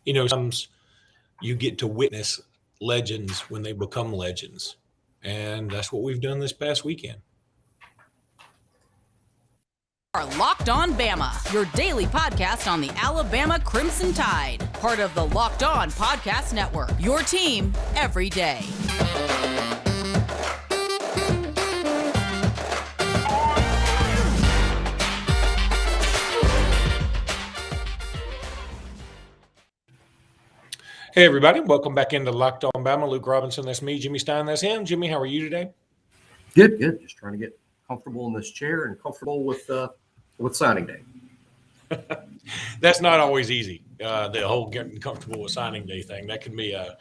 Sometimes you get to witness legends when they become legends. And that's what we've done this past weekend. Are Locked On Bama, your daily podcast on the Alabama Crimson Tide. Part of the Locked On Podcast Network, your team every day. Hey, everybody. Welcome back into Locked On Bama. Luke Robinson, that's me. Jimmy Stein, that's him. Jimmy, how are you today? Good. Just trying to get comfortable in this chair and comfortable with signing day. That's not always easy. The whole getting comfortable with signing day thing, that can be a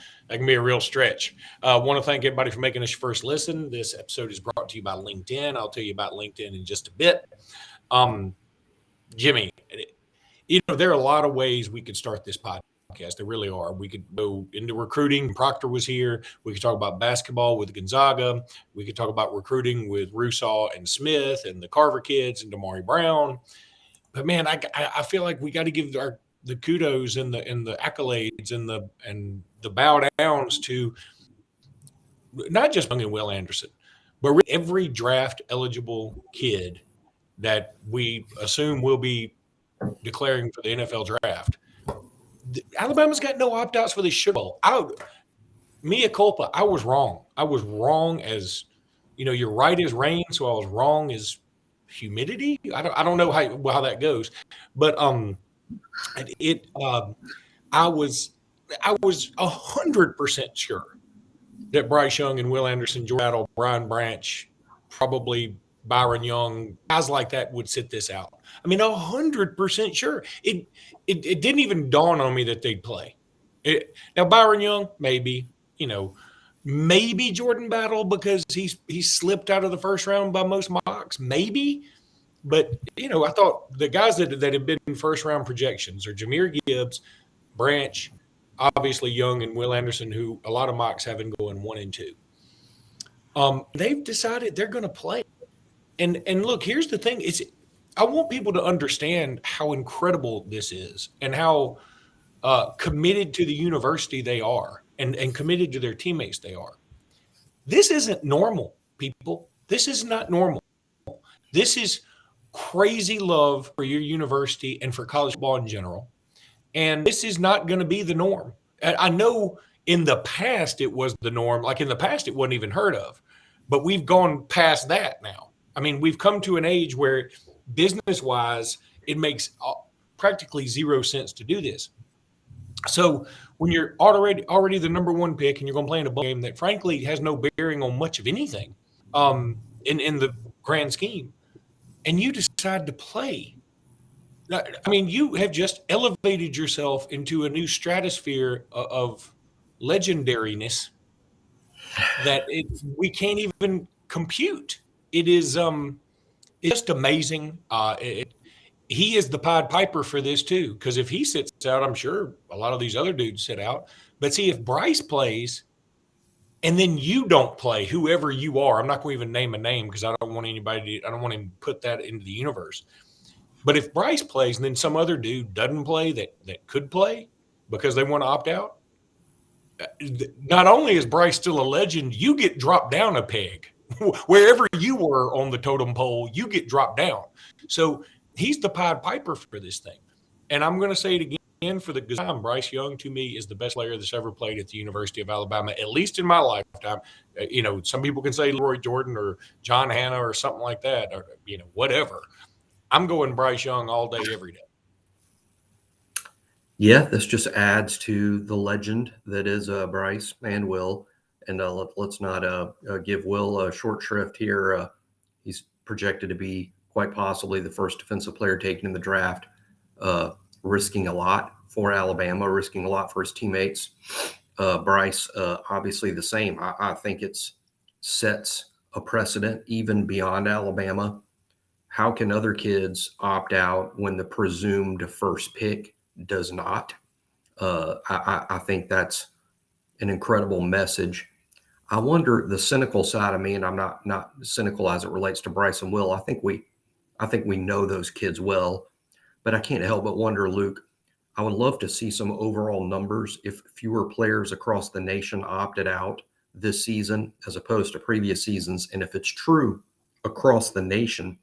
real stretch. Want to thank everybody for making us your first listen. This episode is brought to you by LinkedIn. I'll tell you about LinkedIn in just a bit. Jimmy, there are a lot of ways we could start this podcast. There really are. We could go into recruiting. Proctor was here. We could talk about basketball with Gonzaga. We could talk about recruiting with Rusaw and Smith and the Carver kids and Damari Brown. But man, I feel like we got to give the kudos and the accolades and the bow downs to not just Young and Will Anderson, but really every draft eligible kid that we assume will be declaring for the NFL draft. Alabama's got no opt-outs for the Sugar Bowl. Mea culpa. I was wrong. I was wrong as, you're right as rain, so I was wrong as humidity. I don't know how that goes, but I was 100% sure that Bryce Young and Will Anderson, Jordan Battle, Brian Branch, probably Byron Young, guys like that would sit this out. 100% sure. It didn't even dawn on me that they'd play. Now Byron Young, maybe Jordan Battle because he's slipped out of the first round by most mocks, maybe. But I thought the guys that have been in first round projections are Jahmyr Gibbs, Branch, obviously Young, and Will Anderson, who a lot of mocks have been going 1 and 2. They've decided they're going to play. And look, here's the thing: I want people to understand how incredible this is and how committed to the university they are and committed to their teammates they are. This isn't normal, people. This is not normal. This is crazy love for your university and for college football in general. And this is not going to be the norm. I know in the past it was the norm. Like in the past, it wasn't even heard of. But we've gone past that now. We've come to an age where business-wise, it makes practically zero sense to do this. So when you're already the number one pick and you're going to play in a bowl game that frankly has no bearing on much of anything in the grand scheme, and you decide to play, you have just elevated yourself into a new stratosphere of legendariness that we can't even compute. It is it's just amazing. He is the Pied Piper for this too, because if he sits out, I'm sure a lot of these other dudes sit out. But see, if Bryce plays and then you don't play, whoever you are, I'm not going to even name a name because I don't want him to put that into the universe. But if Bryce plays and then some other dude doesn't play that could play because they want to opt out, not only is Bryce still a legend, you get dropped down a peg. Wherever you were on the totem pole, you get dropped down. So he's the Pied Piper for this thing. And I'm going to say it again for the time. Bryce Young, to me, is the best player that's ever played at the University of Alabama, at least in my lifetime. Some people can say Leroy Jordan or John Hanna or something like that, or, whatever. I'm going Bryce Young all day, every day. Yeah, this just adds to the legend that is Bryce and Will. And let's not give Will a short shrift here. He's projected to be quite possibly the first defensive player taken in the draft, risking a lot for Alabama, risking a lot for his teammates. Bryce, obviously the same. I think it sets a precedent even beyond Alabama. How can other kids opt out when the presumed first pick does not? I think that's an incredible message. I wonder the cynical side of me, and I'm not cynical as it relates to Bryce and Will. I think we know those kids well, but I can't help but wonder, Luke, I would love to see some overall numbers if fewer players across the nation opted out this season as opposed to previous seasons. And if it's true across the nation,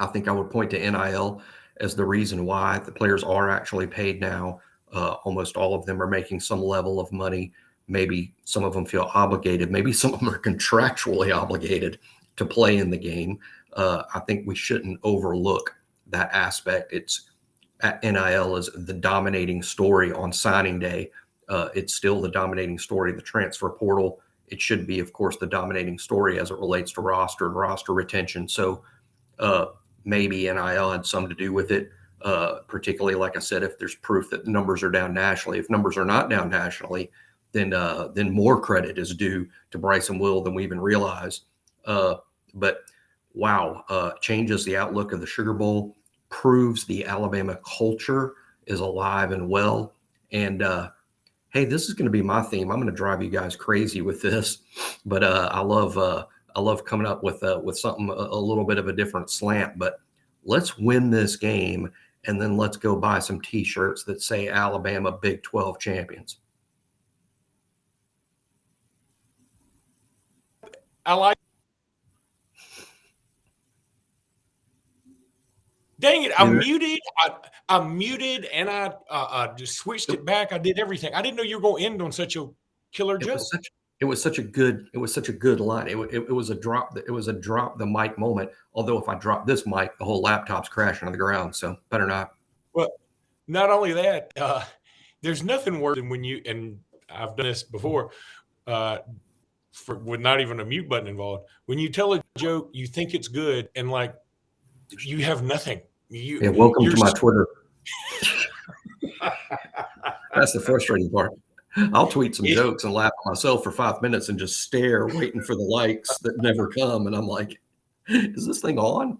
I think I would point to NIL as the reason why the players are actually paid now. Almost all of them are making some level of money. Maybe some of them feel obligated. Maybe some of them are contractually obligated to play in the game. I think we shouldn't overlook that aspect. NIL is the dominating story on signing day. It's still the dominating story, the transfer portal. It should be, of course, the dominating story as it relates to roster and roster retention. So maybe NIL had some to do with it, particularly, like I said, if there's proof that numbers are down nationally. If numbers are not down nationally, then more credit is due to Bryce and Will than we even realize. But wow, changes the outlook of the Sugar Bowl, proves the Alabama culture is alive and well. And hey, this is going to be my theme. I'm going to drive you guys crazy with this, but I love coming up with something a little bit of a different slant. But let's win this game, and then let's go buy some T-shirts that say Alabama Big 12 champions. I like. Dang it! I'm muted. I'm muted, and I just switched it back. I did everything. I didn't know you were going to end on such a killer joke. It was such a good line. It was a drop. It was a drop the mic moment. Although if I drop this mic, the whole laptop's crashing on the ground. So better not. Well, not only that, there's nothing worse than when you, and I've done this before, with not even a mute button involved. When you tell a joke, you think it's good, and like you have nothing. Welcome to my Twitter. That's the frustrating part. I'll tweet some jokes and laugh at myself for 5 minutes and just stare, waiting for the likes that never come. And I'm like, is this thing on?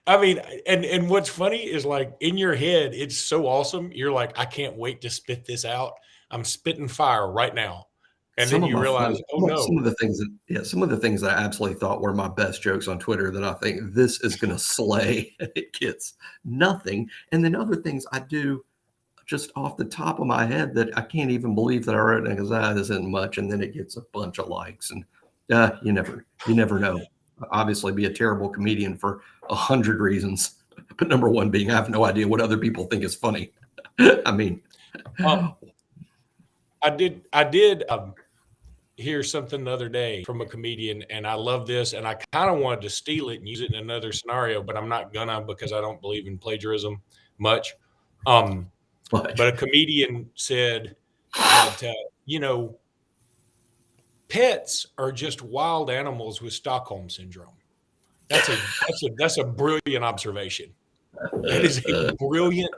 I mean, and what's funny is like in your head, it's so awesome. You're like, I can't wait to spit this out. I'm spitting fire right now. And then you realize, some of the things that I absolutely thought were my best jokes on Twitter that I think this is going to slay. It gets nothing. And then other things I do just off the top of my head that I can't even believe that I wrote because that isn't much. And then it gets a bunch of likes. And you never know. Obviously be a terrible comedian for 100 reasons. But number one being, I have no idea what other people think is funny. I mean, I did hear something the other day from a comedian, and I love this, and I kind of wanted to steal it and use it in another scenario, but I'm not gonna because I don't believe in plagiarism much. But a comedian said that pets are just wild animals with Stockholm syndrome. That's a brilliant observation. That is a brilliant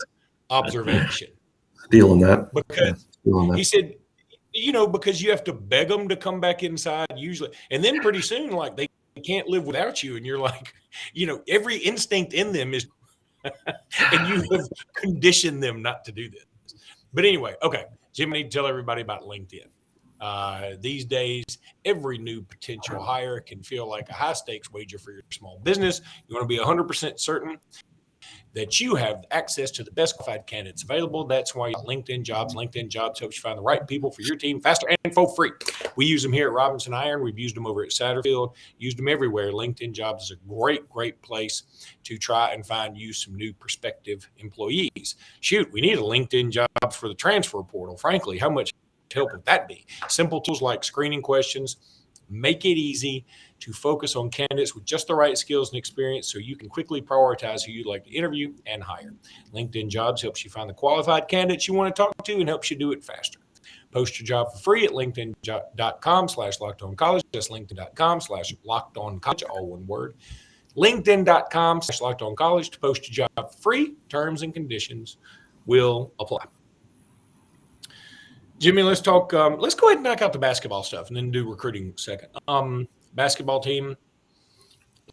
observation. Stealing that. Because he said, because you have to beg them to come back inside usually. And then pretty soon, like they can't live without you. And you're like, every instinct in them is, and you have conditioned them not to do this. But anyway, okay. Jim, I need to tell everybody about LinkedIn. These days, every new potential hire can feel like a high stakes wager for your small business. You want to be 100% certain that you have access to the best qualified candidates available. That's why LinkedIn Jobs. LinkedIn Jobs helps you find the right people for your team faster and for free. We use them here at Robinson Iron. We've used them over at Satterfield, used them everywhere. LinkedIn Jobs is a great place to try and find you some new prospective employees. Shoot, we need a LinkedIn Jobs for the transfer portal. Frankly, how much help would that be? Simple tools like screening questions make it easy to focus on candidates with just the right skills and experience so you can quickly prioritize who you'd like to interview and hire. LinkedIn Jobs helps you find the qualified candidates you want to talk to and helps you do it faster. Post your job for free at linkedin.com/lockedoncollege. That's linkedin.com/lockedoncollege, all one word. LinkedIn.com/lockedoncollege to post your job for free. Terms and conditions will apply. Jimmy, let's talk. Let's go ahead and knock out the basketball stuff and then do recruiting second. Basketball team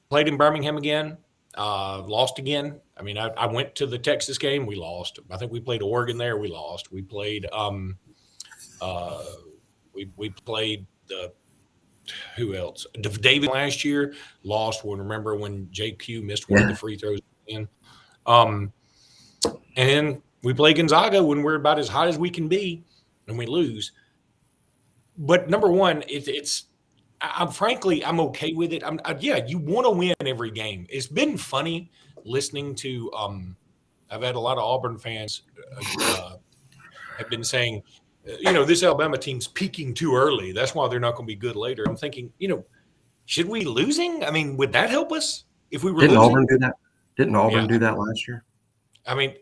played in Birmingham again, lost again. I mean, I went to the Texas game. We lost. I think we played Oregon there. We lost. We played we played who else? David last year lost. We'll remember when JQ missed one of the free throws in. And we play Gonzaga when we're about as hot as we can be, and we lose. But number one, I'm frankly, I'm okay with it. Yeah, you want to win every game. It's been funny listening to. I've had a lot of Auburn fans have been saying, this Alabama team's peaking too early. That's why they're not going to be good later. I'm thinking, should we losing? I mean, would that help us if we were Didn't losing? Auburn do that? Didn't Auburn Yeah. do that last year? I mean,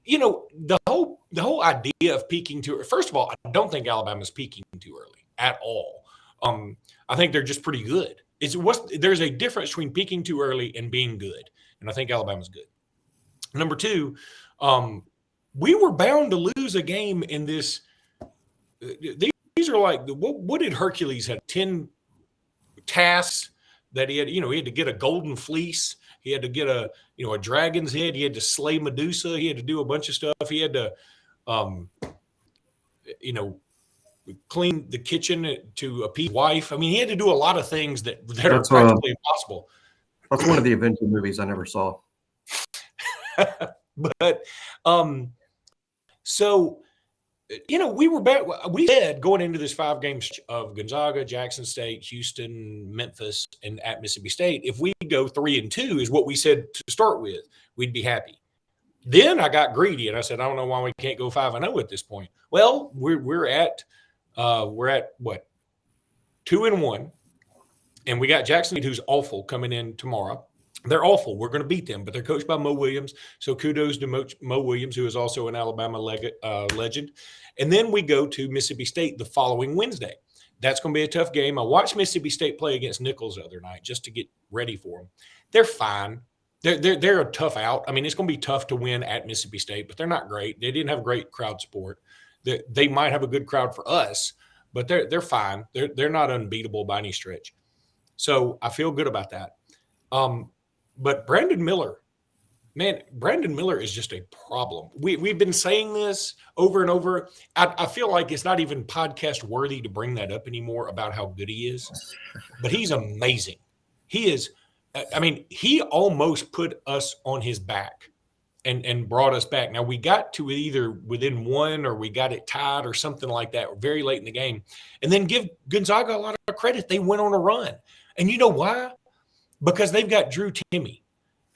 the whole idea of peaking too. First of all, I don't think Alabama's peaking too early at all. I think they're just pretty good. There's a difference between peaking too early and being good, and I think Alabama's good. Number two, we were bound to lose a game in this. These are like what did Hercules have 10 tasks that he had? He had to get a golden fleece. He had to get a dragon's head. He had to slay Medusa. He had to do a bunch of stuff. He had to, clean the kitchen to appease wife. I mean, he had to do a lot of things that are practically impossible. That's one of the Avenger movies I never saw. But so we were back. We said going into this 5 games of Gonzaga, Jackson State, Houston, Memphis, and at Mississippi State, if we go 3-2 is what we said to start with, we'd be happy. Then I got greedy and I said, I don't know why we can't go 5-0 at this point. Well, we're at what 2-1, and we got Jackson State, who's awful, coming in tomorrow. They're awful. We're going to beat them, but they're coached by Mo Williams. So kudos to Mo Williams, who is also an Alabama legend. And then we go to Mississippi State the following Wednesday. That's going to be a tough game. I watched Mississippi State play against Nichols the other night just to get ready for them. They're fine. They're a tough out. I mean, it's going to be tough to win at Mississippi State, but they're not great. They didn't have great crowd support. They might have a good crowd for us, but they're fine. They're not unbeatable by any stretch. So I feel good about that. But Brandon Miller is just a problem. We've been saying this over and over. I feel like it's not even podcast worthy to bring that up anymore about how good he is, but he's amazing. He is. I mean, he almost put us on his back and brought us back. Now, we got to either within 1 or we got it tied or something like that very late in the game. And then give Gonzaga a lot of credit. They went on a run. And you know why? Because they've got Drew Timme,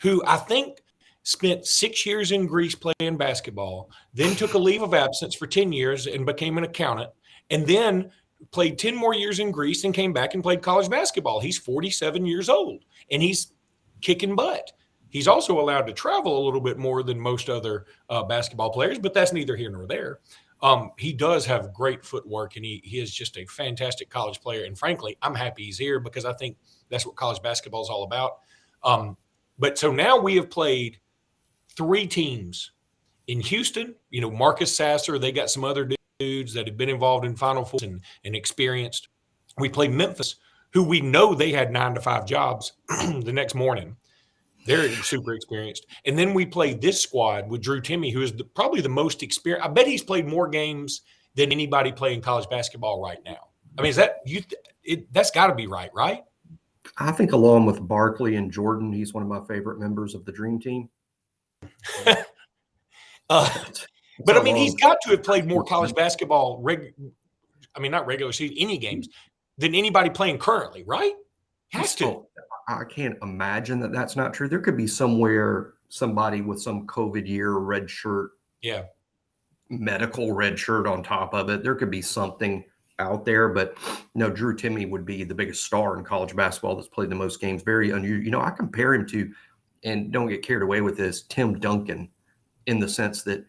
who I think spent 6 years in Greece playing basketball, then took a leave of absence for 10 years and became an accountant, and then played 10 more years in Greece and came back and played college basketball. He's 47 years old, and he's kicking butt. He's also allowed to travel a little bit more than most other basketball players, but that's neither here nor there. He does have great footwork, and he is just a fantastic college player. And frankly, I'm happy he's here because I think that's what college basketball is all about. But so now we have played 3 teams in Houston. Marcus Sasser, they got some other dudes that have been involved in Final Fours and experienced. We played Memphis, who we know they had 9 to 5 jobs the next morning. They're super experienced. And then we played this squad with Drew Timme, who is probably the most experienced. I bet he's played more games than anybody playing college basketball right now. I mean, that's got to be right? I think along with Barkley and Jordan, he's one of my favorite members of the Dream Team. But I mean, he's got to have played more college basketball, not regular season, any games, than anybody playing currently, right? Has to. I can't imagine that that's not true. There could be somebody with some COVID year red shirt, medical red shirt on top of it. There could be something out there, but no, Drew Timme would be the biggest star in college basketball that's played the most games. Very unusual. I compare him to, and don't get carried away with this, Tim Duncan, in the sense that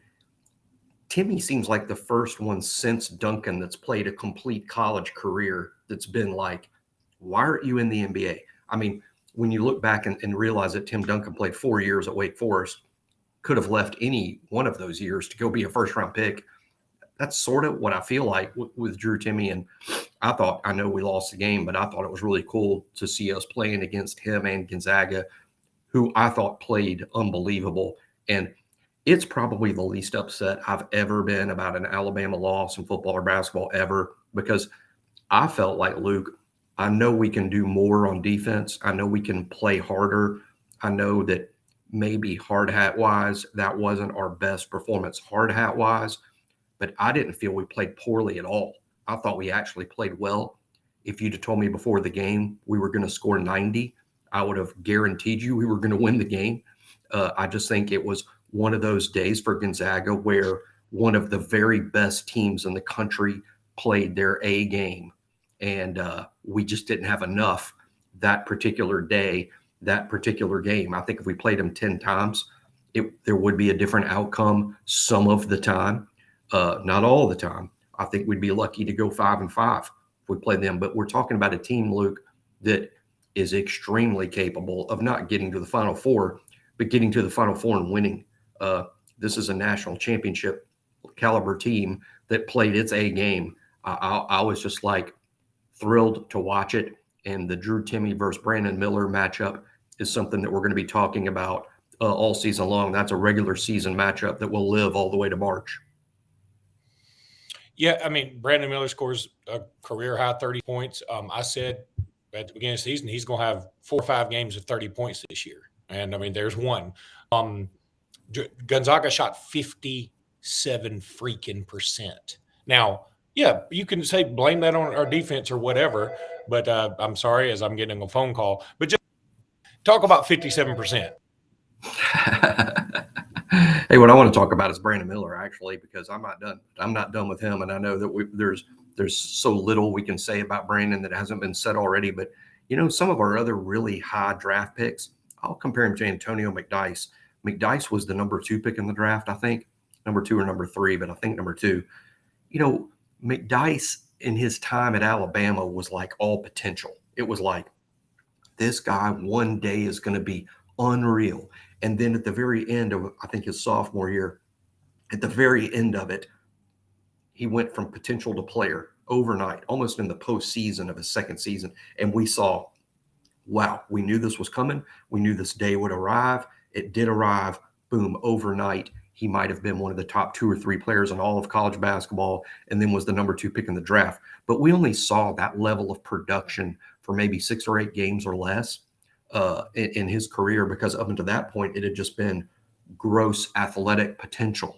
Timme seems like the first one since Duncan that's played a complete college career that's been like, why aren't you in the NBA? I mean, when you look back and realize that Tim Duncan played 4 years at Wake Forest, could have left any one of those years to go be a first-round pick. That's sort of what I feel like with Drew Timme. And I know we lost the game, but I thought it was really cool to see us playing against him and Gonzaga, who I thought played unbelievable. And it's probably the least upset I've ever been about an Alabama loss in football or basketball ever, because I felt like, Luke, I know we can do more on defense. I know we can play harder. I know that maybe hard hat wise, that wasn't our best performance hard hat wise, but I didn't feel we played poorly at all. I thought we actually played well. If you'd have told me before the game we were going to score 90, I would have guaranteed you we were going to win the game. I just think it was one of those days for Gonzaga where one of the very best teams in the country played their A game. And we just didn't have enough that particular day, that particular game. I think if we played them 10 times, there would be a different outcome some of the time, not all the time. I think we'd be lucky to go 5-5 if we played them. But we're talking about a team, Luke, that is extremely capable of not getting to the Final Four, but getting to the Final Four and winning. This is a national championship caliber team that played its A game. I was just like thrilled to watch it. And the Drew Timme versus Brandon Miller matchup is something that we're going to be talking about all season long. That's a regular season matchup that will live all the way to March. Yeah, I mean, Brandon Miller scores a career high 30 points. I said at the beginning of the season he's going to have 4 or 5 games of 30 points this year. And, I mean, there's one. Gonzaga shot 57 freaking percent. Now, yeah, you can say blame that on our defense or whatever, but I'm sorry as I'm getting a phone call. But just talk about 57%. Hey, what I want to talk about is Brandon Miller, actually, because I'm not done. I'm not done with him, and I know that there's so little we can say about Brandon that hasn't been said already. But some of our other really high draft picks, I'll compare him to Antonio McDyess. McDyess was the number 2 pick in the draft, I think, number 2 or number 3, but I think number 2. McDyess in his time at Alabama was like all potential. It was like, this guy one day is going to be unreal. And then at the very end of, I think, his sophomore year, at the very end of it, he went from potential to player overnight, almost in the postseason of his second season. And we saw, wow, we knew this was coming. We knew this day would arrive. It did arrive. Boom, overnight. He might have been one of the top 2 or 3 players in all of college basketball, and then was the number 2 pick in the draft. But we only saw that level of production for maybe 6 or 8 games or less in his career, because up until that point, it had just been gross athletic potential.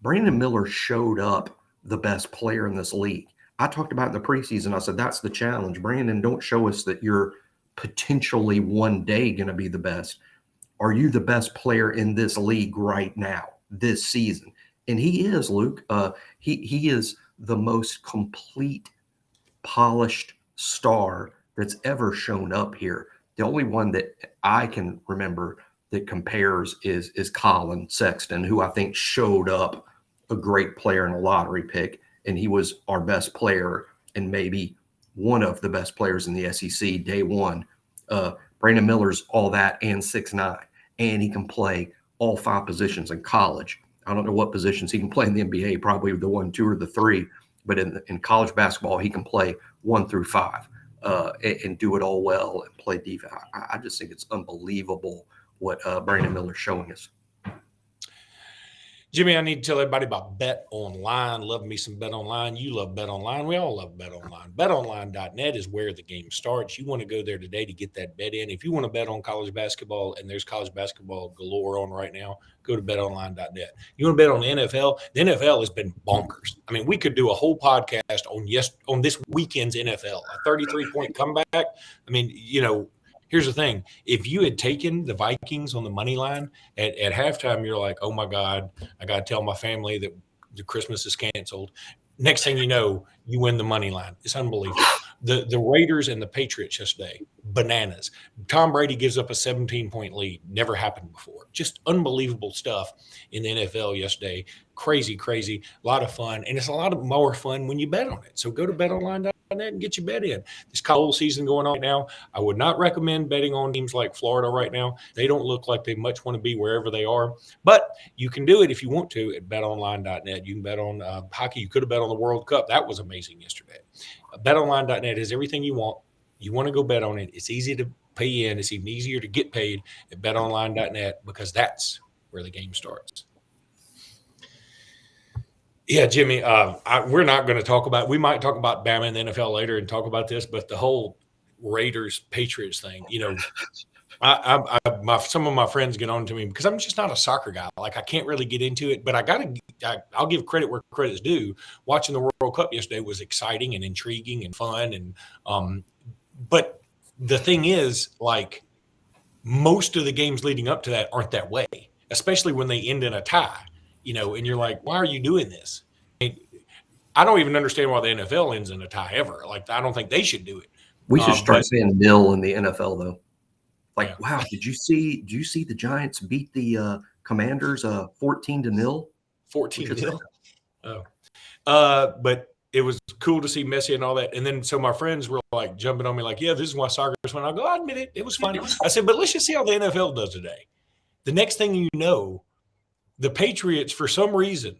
Brandon Miller showed up the best player in this league. I talked about in the preseason, I said, that's the challenge. Brandon, don't show us that you're potentially one day going to be the best. Are you the best player in this league right now, this season? And he is, Luke. He is the most complete, polished star that's ever shown up here. The only one that I can remember that compares is Colin Sexton, who I think showed up a great player in a lottery pick, and he was our best player and maybe one of the best players in the SEC day one. Brandon Miller's all that and 6'9", and he can play all 5 positions in college. I don't know what positions he can play in the NBA, probably the 1, 2, or the 3, but in college basketball, he can play 1 through 5 and do it all well and play defense. I just think it's unbelievable what Brandon Miller's showing us. Jimmy, I need to tell everybody about BetOnline. Love me some BetOnline. You love BetOnline. We all love BetOnline. BetOnline.net is where the game starts. You want to go there today to get that bet in. If you want to bet on college basketball, and there's college basketball galore on right now, go to BetOnline.net. You want to bet on the NFL? The NFL has been bonkers. I mean, we could do a whole podcast on this weekend's NFL, a 33-point comeback. I mean, here's the thing. If you had taken the Vikings on the money line at halftime, you're like, oh, my God, I got to tell my family that the Christmas is canceled. Next thing you know, you win the money line. It's unbelievable. The Raiders and the Patriots yesterday, bananas. Tom Brady gives up a 17-point lead. Never happened before. Just unbelievable stuff in the NFL yesterday. Crazy, crazy. A lot of fun. And it's a lot more fun when you bet on it. So go to betonline.net and get your bet in. This college season going on right now, I would not recommend betting on teams like Florida right now. They don't look like they much want to be wherever they are. But you can do it if you want to at betonline.net. You can bet on hockey. You could have bet on the World Cup. That was amazing yesterday. BetOnline.net is everything you want. You want to go bet on it. It's easy to pay in. It's even easier to get paid at betonline.net because that's where the game starts. Yeah, Jimmy, we're not going to talk about – we might talk about Bama and the NFL later and talk about this, but the whole Raiders-Patriots thing, Some of my friends get on to me because I'm just not a soccer guy. Like I can't really get into it, but I'll give credit where credit's due. Watching the World Cup yesterday was exciting and intriguing and fun. But the thing is, like most of the games leading up to that aren't that way, especially when they end in a tie, and you're like, why are you doing this? I don't even understand why the NFL ends in a tie ever. Like, I don't think they should do it. We should start But saying nil in the NFL though. Like, yeah. wow, did you see the Giants beat the Commanders 14-0? 14-0. But it was cool to see Messi and all that. And then so my friends were like jumping on me like, yeah, this is why soccer is fun. I go, I admit it. It was funny. I said, but let's just see how the NFL does today. The next thing you know, the Patriots, for some reason,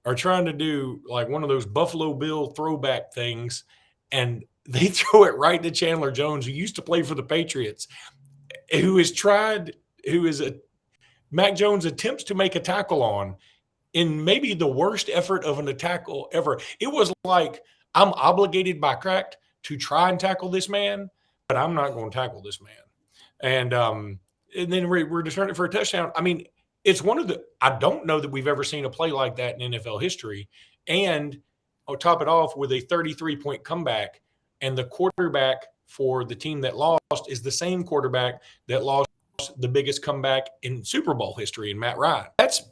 are trying to do like one of those Buffalo Bill throwback things, and they throw it right to Chandler Jones, who used to play for the Patriots, Mac Jones attempts to make a tackle on in maybe the worst effort of a tackle ever. It was like, I'm obligated by crack to try and tackle this man, but I'm not going to tackle this man. And then we're returning it for a touchdown. I mean, it's I don't know that we've ever seen a play like that in NFL history. And I'll top it off with a 33-point comeback. And the quarterback for the team that lost is the same quarterback that lost the biggest comeback in Super Bowl history in Matt Ryan. That's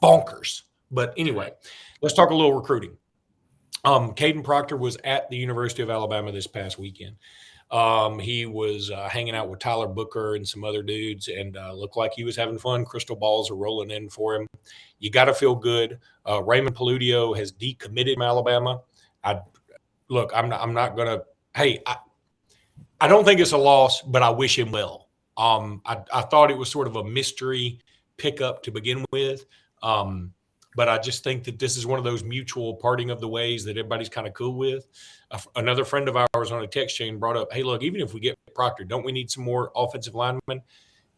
bonkers. But anyway, let's talk a little recruiting. Kadyn Proctor was at the University of Alabama this past weekend. He was hanging out with Tyler Booker and some other dudes, and looked like he was having fun. Crystal balls are rolling in for him. You got to feel good. Raymond Paludio has decommitted from Alabama. I'm not going to – hey, I don't think it's a loss, but I wish him well. I thought it was sort of a mystery pickup to begin with. But I just think that this is one of those mutual parting of the ways that everybody's kind of cool with. Another friend of ours on a text chain brought up, hey, look, even if we get Proctor, don't we need some more offensive linemen?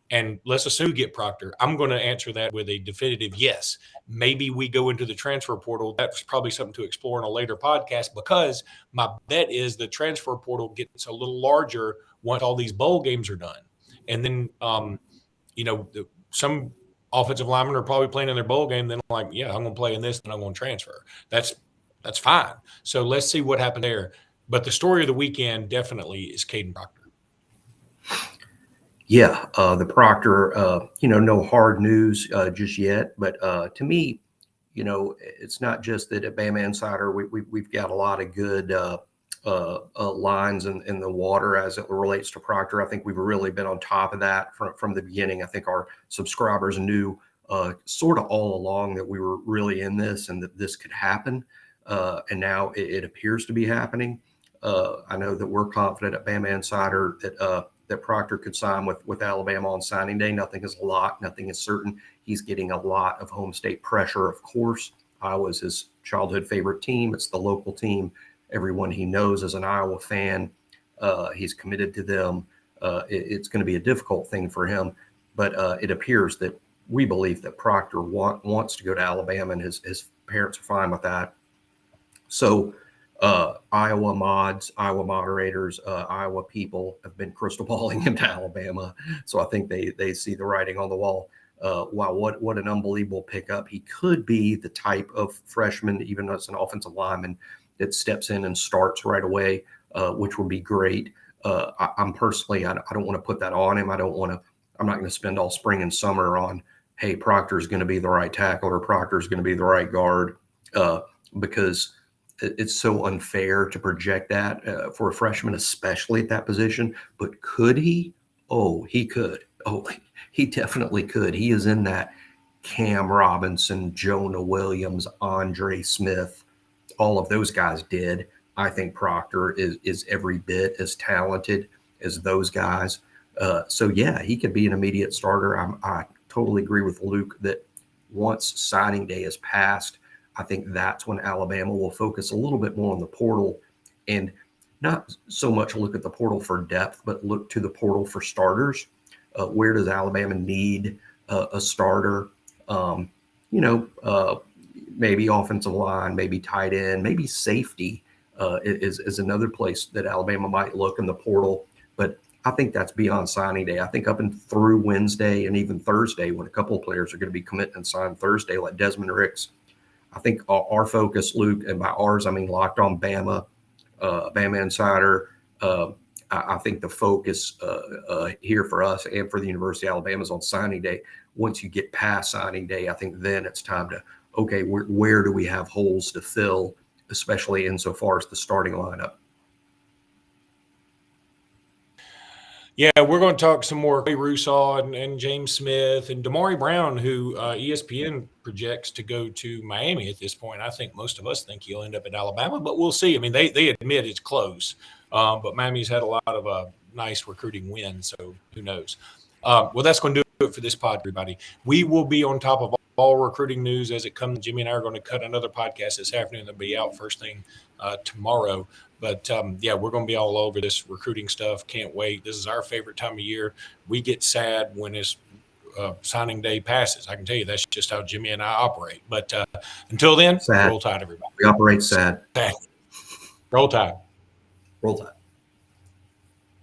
And let's assume we get Proctor. I'm going to answer that with a definitive yes. Maybe we go into the transfer portal. That's probably something to explore in a later podcast, because my bet is the transfer portal gets a little larger once all these bowl games are done. And then, some offensive linemen are probably playing in their bowl game. Then like, yeah, I'm going to play in this and I'm going to transfer. That's fine. So let's see what happened there. But the story of the weekend definitely is Kadyn Proctor. Yeah, the Proctor, no hard news just yet. But to me, it's not just that at Bama Insider, we've got a lot of good lines in the water as it relates to Proctor. I think we've really been on top of that from the beginning. I think our subscribers knew sort of all along that we were really in this and that this could happen. And now it appears to be happening. I know that we're confident at Bama Insider that Proctor could sign with Alabama on signing day. Nothing is locked. Nothing is certain. He's getting a lot of home state pressure, of course. Iowa's his childhood favorite team. It's the local team. Everyone he knows is an Iowa fan. He's committed to them. It's going to be a difficult thing for him, but it appears that we believe that Proctor wants to go to Alabama, and his parents are fine with that. So Iowa mods, Iowa moderators, Iowa people have been crystal balling him to Alabama. So I think they see the writing on the wall. Wow, what an unbelievable pickup. He could be the type of freshman, even as an offensive lineman, that steps in and starts right away, which would be great. I'm personally, I don't want to put that on him. I'm not going to spend all spring and summer on, hey, Proctor is going to be the right tackle or Proctor is going to be the right guard, because it's so unfair to project that for a freshman, especially at that position. But could he? Oh, he could. Oh, he definitely could. He is in that Cam Robinson, Jonah Williams, Andre Smith. All of those guys did. I think Proctor is every bit as talented as those guys. So yeah, he could be an immediate starter. I totally agree with Luke that once signing day is passed, I think that's when Alabama will focus a little bit more on the portal, and not so much look at the portal for depth, but look to the portal for starters. Where does Alabama need a starter? Maybe offensive line, maybe tight end, maybe safety is another place that Alabama might look in the portal. But I think that's beyond signing day. I think up and through Wednesday and even Thursday, when a couple of players are going to be committing and sign Thursday, like Desmond Ricks. I think our focus, Luke, and by ours, I mean Locked On Bama, Bama Insider. I think the focus here for us and for the University of Alabama is on signing day. Once you get past signing day, I think then it's time to, okay, where do we have holes to fill, especially insofar as the starting lineup? Yeah, we're going to talk some more Clay Rusaw and James Smith and Damari Brown, who ESPN projects to go to Miami at this point. I think most of us think he'll end up at Alabama, but we'll see. I mean, they admit it's close, but Miami's had a lot of nice recruiting wins, so who knows? Well, that's going to do it for this pod, everybody. We will be on top of all recruiting news as it comes. Jimmy and I are going to cut another podcast this afternoon. That'll be out first thing tomorrow. But, yeah, we're going to be all over this recruiting stuff. Can't wait. This is our favorite time of year. We get sad when it's signing day passes. I can tell you that's just how Jimmy and I operate. But until then, sad. Roll Tide, everybody. We operate sad. Roll Tide. Roll Tide.